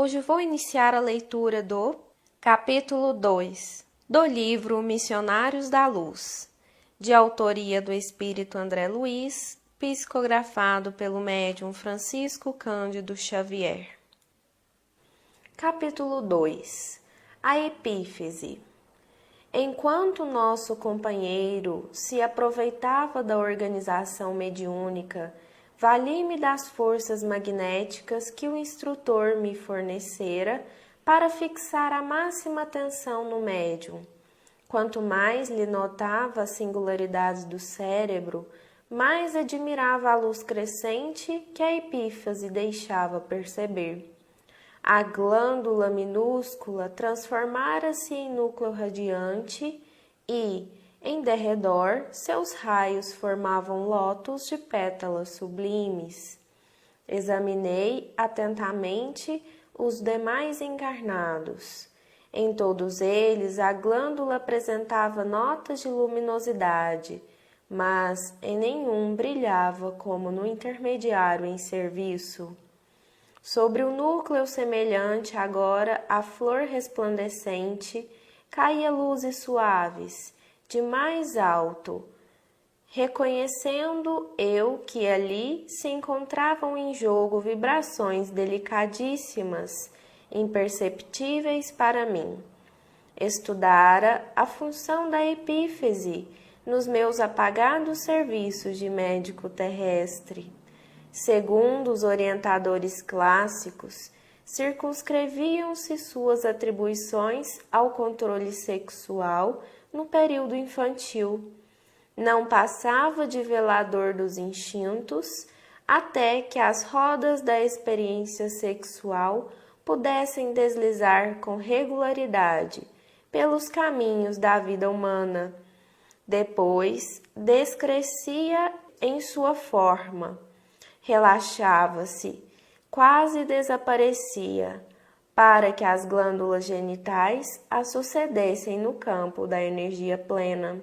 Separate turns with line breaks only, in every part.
Hoje vou iniciar a leitura do capítulo 2 do livro Missionários da Luz, de autoria do Espírito André Luiz, psicografado pelo médium Francisco Cândido Xavier. Capítulo 2 A Epífise. Enquanto nosso companheiro se aproveitava da organização mediúnica, vali-me das forças magnéticas que o instrutor me fornecera para fixar a máxima atenção no médium. Quanto mais lhe notava as singularidades do cérebro, mais admirava a luz crescente que a epífise deixava perceber. A glândula minúscula transformara-se em núcleo radiante e, em derredor, seus raios formavam lótus de pétalas sublimes. Examinei atentamente os demais encarnados. Em todos eles, a glândula apresentava notas de luminosidade, mas em nenhum brilhava como no intermediário em serviço. Sobre o núcleo semelhante agora à flor resplandecente, caía luzes suaves, de mais alto, reconhecendo eu que ali se encontravam em jogo vibrações delicadíssimas, imperceptíveis para mim. Estudara a função da epífise nos meus apagados serviços de médico terrestre. Segundo os orientadores clássicos, circunscreviam-se suas atribuições ao controle sexual no período infantil. Não passava de velador dos instintos até que as rodas da experiência sexual pudessem deslizar com regularidade pelos caminhos da vida humana. Depois, descrescia em sua forma, relaxava-se, quase desaparecia, para que as glândulas genitais a sucedessem no campo da energia plena.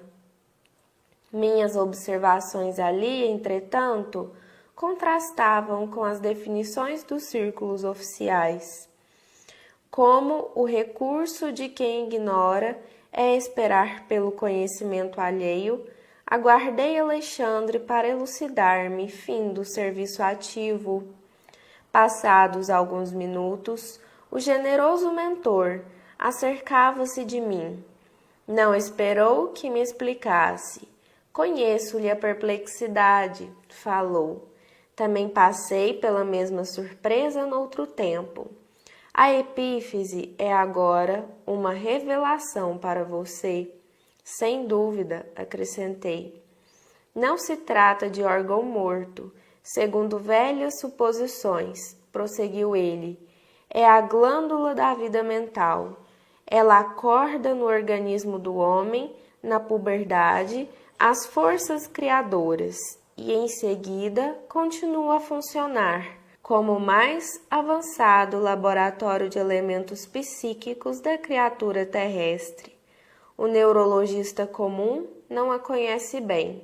Minhas observações ali, entretanto, contrastavam com as definições dos círculos oficiais. Como o recurso de quem ignora é esperar pelo conhecimento alheio, aguardei Alexandre para elucidar-me fim do serviço ativo. Passados alguns minutos, o generoso mentor acercava-se de mim. Não esperou que me explicasse. Conheço-lhe a perplexidade, falou. Também passei pela mesma surpresa noutro tempo. A epífise é agora uma revelação para você. Sem dúvida, acrescentei. Não se trata de órgão morto, segundo velhas suposições, prosseguiu ele. É a glândula da vida mental. Ela acorda no organismo do homem, na puberdade, as forças criadoras e, em seguida, continua a funcionar como o mais avançado laboratório de elementos psíquicos da criatura terrestre. O neurologista comum não a conhece bem.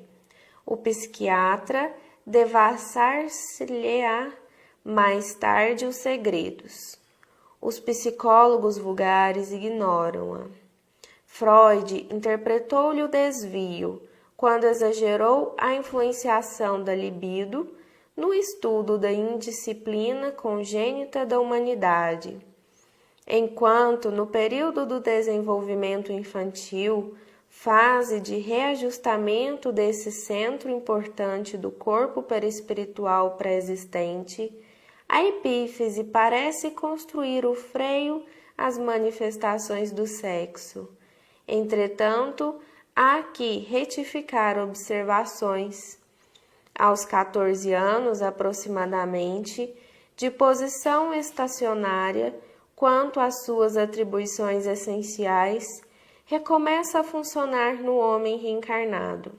O psiquiatra devassar-se-lhe-á mais tarde os segredos. Os psicólogos vulgares ignoram-a. Freud interpretou-lhe o desvio quando exagerou a influenciação da libido no estudo da indisciplina congênita da humanidade. Enquanto, no período do desenvolvimento infantil, fase de reajustamento desse centro importante do corpo perispiritual pré-existente, a epífise parece construir o freio às manifestações do sexo. Entretanto, há que retificar observações. Aos 14 anos, aproximadamente, de posição estacionária, quanto às suas atribuições essenciais, recomeça a funcionar no homem reencarnado.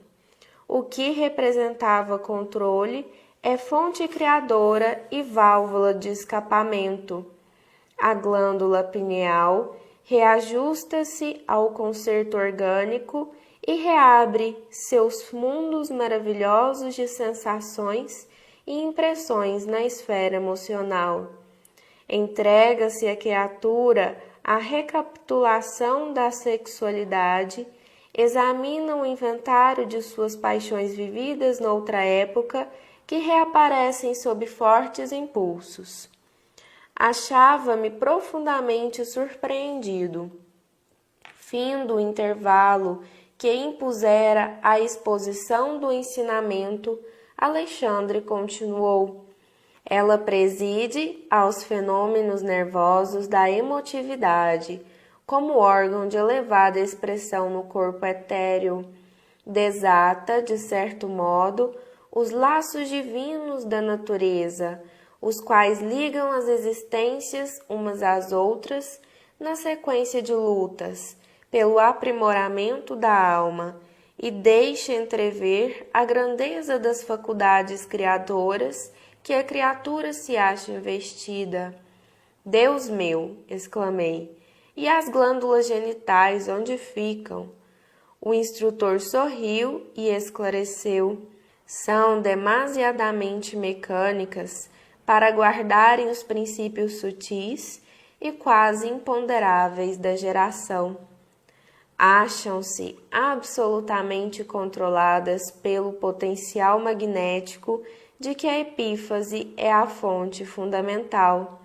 O que representava controle é fonte criadora e válvula de escapamento. A glândula pineal reajusta-se ao concerto orgânico e reabre seus mundos maravilhosos de sensações e impressões na esfera emocional. Entrega-se a criatura à recapitulação da sexualidade, examina o inventário de suas paixões vividas noutra época que reaparecem sob fortes impulsos. Achava-me profundamente surpreendido. Findo o intervalo que impusera a exposição do ensinamento, Alexandre continuou. Ela preside aos fenômenos nervosos da emotividade, como órgão de elevada expressão no corpo etéreo. Desata, de certo modo, os laços divinos da natureza, os quais ligam as existências umas às outras na sequência de lutas, pelo aprimoramento da alma, e deixa entrever a grandeza das faculdades criadoras que a criatura se acha investida. Deus meu, exclamei, e as glândulas genitais onde ficam? O instrutor sorriu e esclareceu. São demasiadamente mecânicas para guardarem os princípios sutis e quase imponderáveis da geração. Acham-se absolutamente controladas pelo potencial magnético de que a epífase é a fonte fundamental.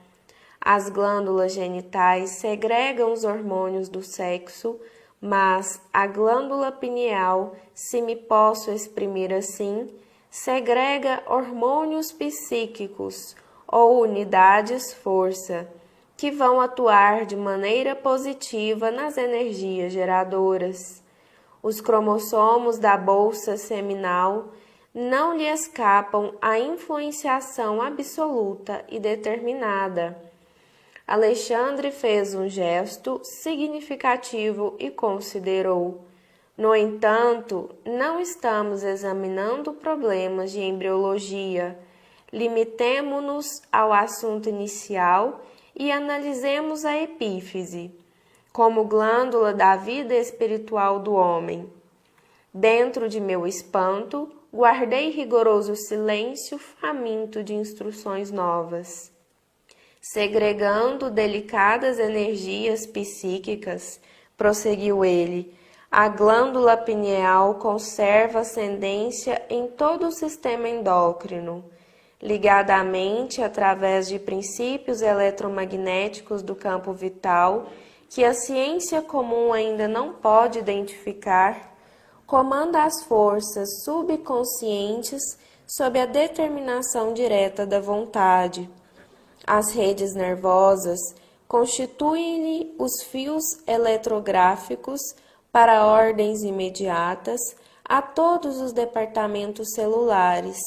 As glândulas genitais segregam os hormônios do sexo, mas a glândula pineal, se me posso exprimir assim, segrega hormônios psíquicos ou unidades força, que vão atuar de maneira positiva nas energias geradoras. Os cromossomos da bolsa seminal não lhe escapam à influenciação absoluta e determinada. Alexandre fez um gesto significativo e considerou. No entanto, não estamos examinando problemas de embriologia. Limitemo-nos ao assunto inicial e analisemos a epífise, como glândula da vida espiritual do homem. Dentro de meu espanto, guardei rigoroso silêncio, faminto de instruções novas. Segregando delicadas energias psíquicas, prosseguiu ele, a glândula pineal conserva ascendência em todo o sistema endócrino, ligada à mente através de princípios eletromagnéticos do campo vital que a ciência comum ainda não pode identificar, comanda as forças subconscientes sob a determinação direta da vontade. As redes nervosas constituem-lhe os fios eletrográficos para ordens imediatas a todos os departamentos celulares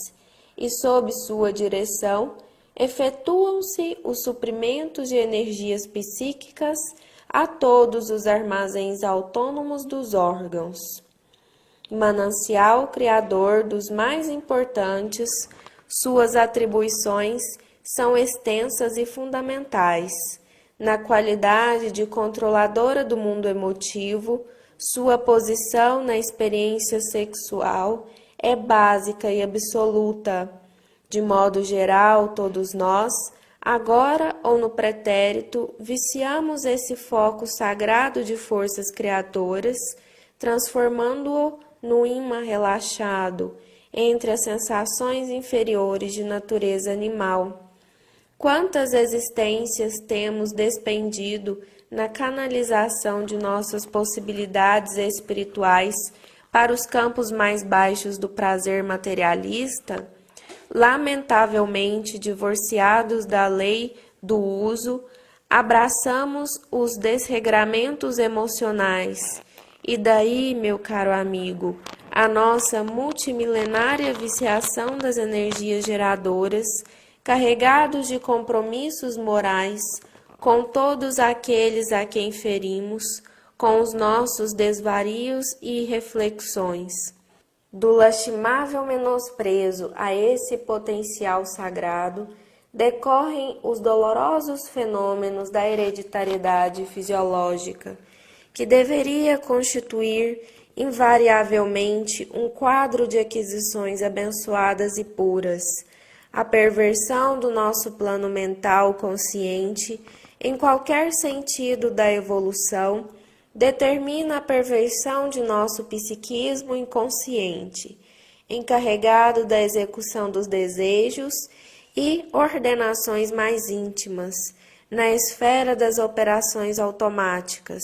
e, sob sua direção, efetuam-se os suprimentos de energias psíquicas a todos os armazéns autônomos dos órgãos. Manancial criador dos mais importantes, suas atribuições são extensas e fundamentais. Na qualidade de controladora do mundo emotivo, sua posição na experiência sexual é básica e absoluta. De modo geral, todos nós, agora ou no pretérito, viciamos esse foco sagrado de forças criadoras, transformando-o no ímã relaxado entre as sensações inferiores de natureza animal. Quantas existências temos despendido na canalização de nossas possibilidades espirituais para os campos mais baixos do prazer materialista, lamentavelmente divorciados da lei do uso, abraçamos os desregramentos emocionais. E daí, meu caro amigo, a nossa multimilenária viciação das energias geradoras, carregados de compromissos morais com todos aqueles a quem ferimos, com os nossos desvarios e reflexões. Do lastimável menosprezo a esse potencial sagrado decorrem os dolorosos fenômenos da hereditariedade fisiológica, que deveria constituir invariavelmente um quadro de aquisições abençoadas e puras, A perversão do nosso plano mental consciente, em qualquer sentido da evolução, determina a perversão de nosso psiquismo inconsciente, encarregado da execução dos desejos e ordenações mais íntimas, na esfera das operações automáticas.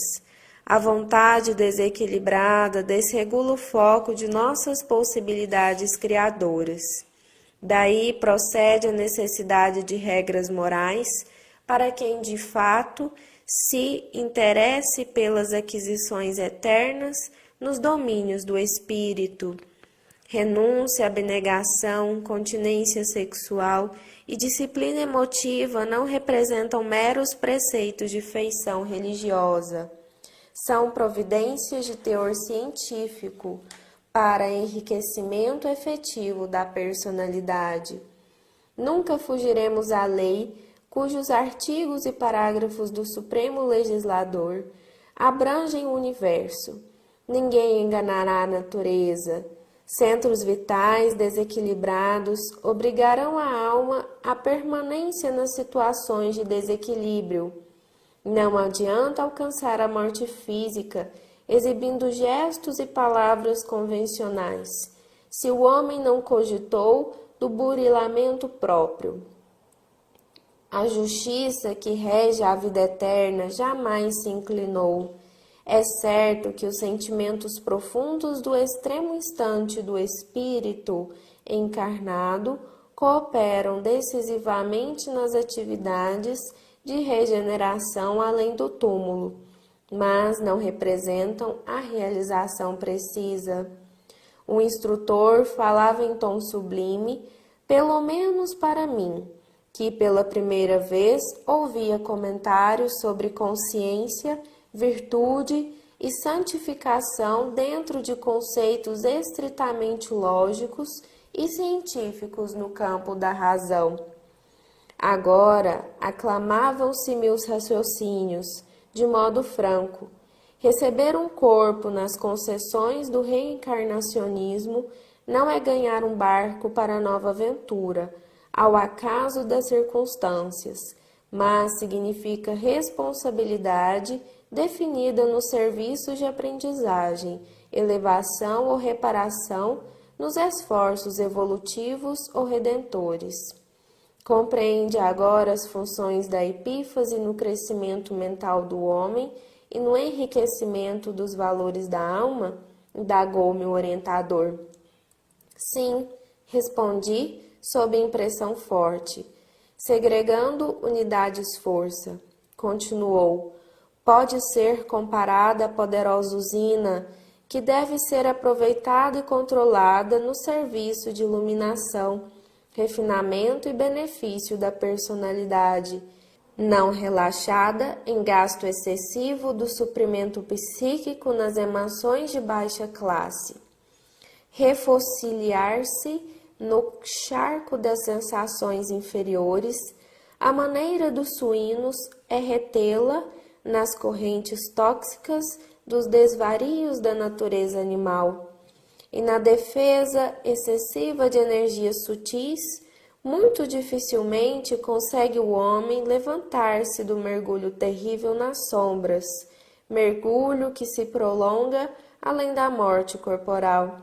A vontade desequilibrada desregula o foco de nossas possibilidades criadoras. Daí procede a necessidade de regras morais para quem de fato se interesse pelas aquisições eternas nos domínios do espírito. Renúncia, abnegação, continência sexual e disciplina emotiva não representam meros preceitos de feição religiosa. São providências de teor científico para enriquecimento efetivo da personalidade. Nunca fugiremos à lei, cujos artigos e parágrafos do Supremo Legislador abrangem o universo. Ninguém enganará a natureza. Centros vitais desequilibrados obrigarão a alma à permanência nas situações de desequilíbrio. Não adianta alcançar a morte física exibindo gestos e palavras convencionais, se o homem não cogitou do burilamento próprio. A justiça que rege a vida eterna jamais se inclinou. É certo que os sentimentos profundos do extremo instante do espírito encarnado cooperam decisivamente nas atividades de regeneração além do túmulo, mas não representam a realização precisa. O instrutor falava em tom sublime, pelo menos para mim, que pela primeira vez ouvia comentários sobre consciência, virtude e santificação dentro de conceitos estritamente lógicos e científicos no campo da razão. Agora aclamavam-se meus raciocínios, de modo franco. Receber um corpo nas concessões do reencarnacionismo não é ganhar um barco para nova aventura, ao acaso das circunstâncias, mas significa responsabilidade definida nos serviços de aprendizagem, elevação ou reparação, nos esforços evolutivos ou redentores. Compreende agora as funções da epífase no crescimento mental do homem e no enriquecimento dos valores da alma? Indagou-me o orientador. Sim, respondi sob impressão forte. Segregando unidades-força, continuou, pode ser comparada à poderosa usina que deve ser aproveitada e controlada no serviço de iluminação, refinamento e benefício da personalidade, não relaxada em gasto excessivo do suprimento psíquico nas emoções de baixa classe. Refossiliar-se no charco das sensações inferiores, a maneira dos suínos é retê-la nas correntes tóxicas dos desvarios da natureza animal. E na defesa excessiva de energias sutis, muito dificilmente consegue o homem levantar-se do mergulho terrível nas sombras, mergulho que se prolonga além da morte corporal.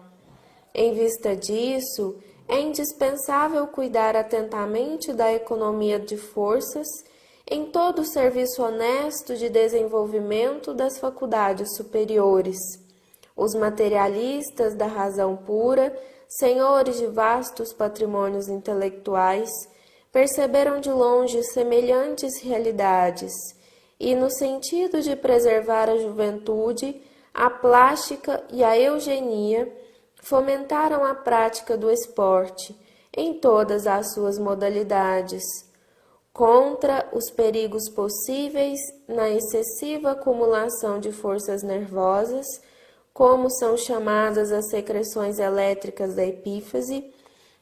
Em vista disso, é indispensável cuidar atentamente da economia de forças em todo o serviço honesto de desenvolvimento das faculdades superiores. Os materialistas da razão pura, senhores de vastos patrimônios intelectuais, perceberam de longe semelhantes realidades e, no sentido de preservar a juventude, a plástica e a eugenia, fomentaram a prática do esporte em todas as suas modalidades, contra os perigos possíveis na excessiva acumulação de forças nervosas, como são chamadas as secreções elétricas da epífase,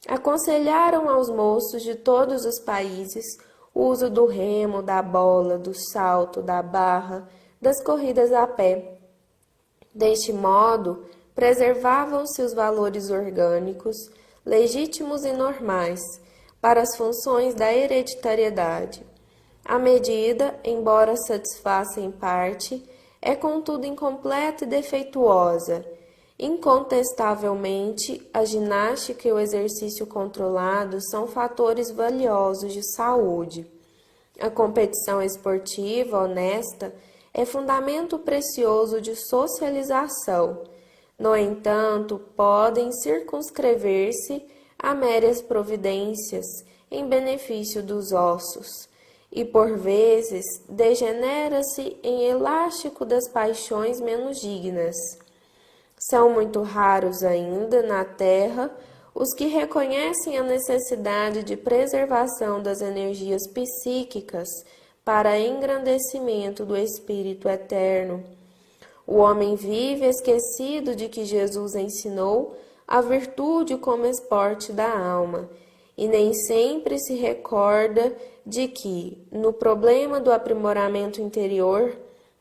aconselharam aos moços de todos os países o uso do remo, da bola, do salto, da barra, das corridas a pé. Deste modo, preservavam-se os valores orgânicos, legítimos e normais, para as funções da hereditariedade. A medida, embora satisfaça em parte, é contudo incompleta e defeituosa. Incontestavelmente, a ginástica e o exercício controlado são fatores valiosos de saúde. A competição esportiva honesta é fundamento precioso de socialização. No entanto, podem circunscrever-se a meras providências em benefício dos ossos, e por vezes degenera-se em elástico das paixões menos dignas. São muito raros ainda na terra os que reconhecem a necessidade de preservação das energias psíquicas para engrandecimento do espírito eterno. O homem vive esquecido de que Jesus ensinou a virtude como esporte da alma, e nem sempre se recorda de que, no problema do aprimoramento interior,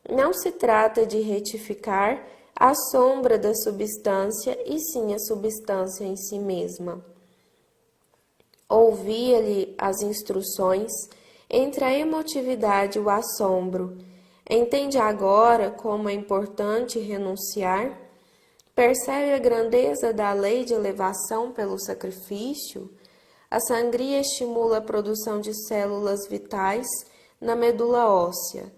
não se trata de retificar a sombra da substância, e sim a substância em si mesma. Ouvia-lhe as instruções entre a emotividade e o assombro. Entende agora como é importante renunciar? Percebe a grandeza da lei de elevação pelo sacrifício? A sangria estimula a produção de células vitais na medula óssea.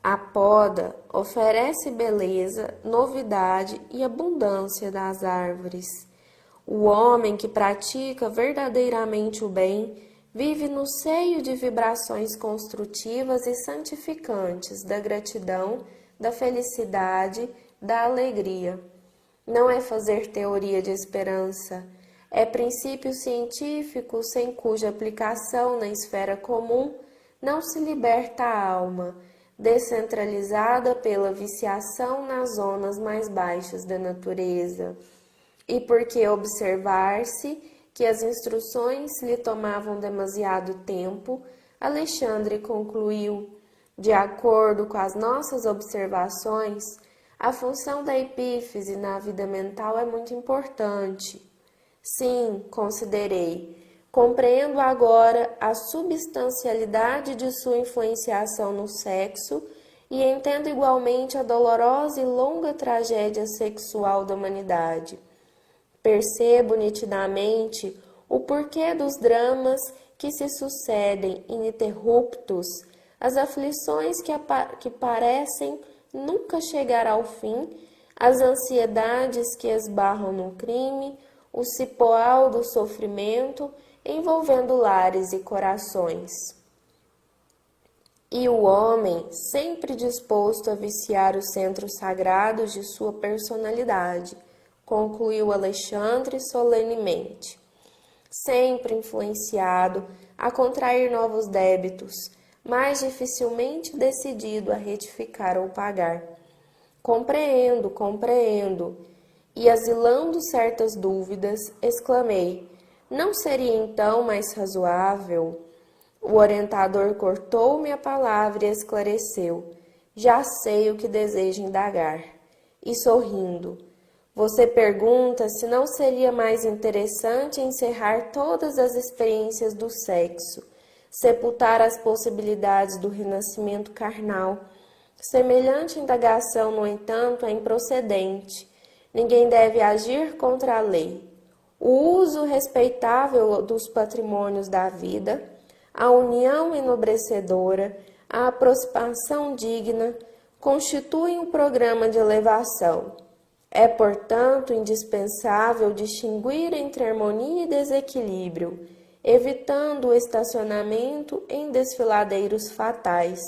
A poda oferece beleza, novidade e abundância das árvores. O homem que pratica verdadeiramente o bem vive no seio de vibrações construtivas e santificantes da gratidão, da felicidade, da alegria. Não é fazer teoria de esperança, é princípio científico sem cuja aplicação na esfera comum não se liberta a alma, descentralizada pela viciação nas zonas mais baixas da natureza. E porque observar-se que as instruções lhe tomavam demasiado tempo, Alexandre concluiu: de acordo com as nossas observações, a função da epífise na vida mental é muito importante. Sim, considerei. Compreendo agora a substancialidade de sua influenciação no sexo e entendo igualmente a dolorosa e longa tragédia sexual da humanidade. Percebo nitidamente o porquê dos dramas que se sucedem ininterruptos, as aflições que parecem nunca chegar ao fim, as ansiedades que esbarram no crime, o cipoal do sofrimento envolvendo lares e corações. E o homem, sempre disposto a viciar os centros sagrados de sua personalidade, concluiu Alexandre solenemente, sempre influenciado a contrair novos débitos, mais dificilmente decidido a retificar ou pagar. Compreendo. E asilando certas dúvidas, exclamei: não seria então mais razoável? O orientador cortou-me a palavra e esclareceu: já sei o que deseja indagar. E sorrindo: você pergunta se não seria mais interessante encerrar todas as experiências do sexo, sepultar as possibilidades do renascimento carnal. Semelhante indagação, no entanto, é improcedente. Ninguém deve agir contra a lei. O uso respeitável dos patrimônios da vida, a união enobrecedora, a aproximação digna, constituem um programa de elevação. É, portanto, indispensável distinguir entre harmonia e desequilíbrio, evitando o estacionamento em desfiladeiros fatais.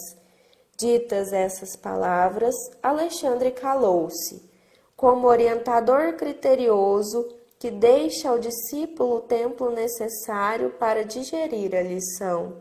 Ditas essas palavras, Alexandre calou-se, como orientador criterioso que deixa ao discípulo o tempo necessário para digerir a lição.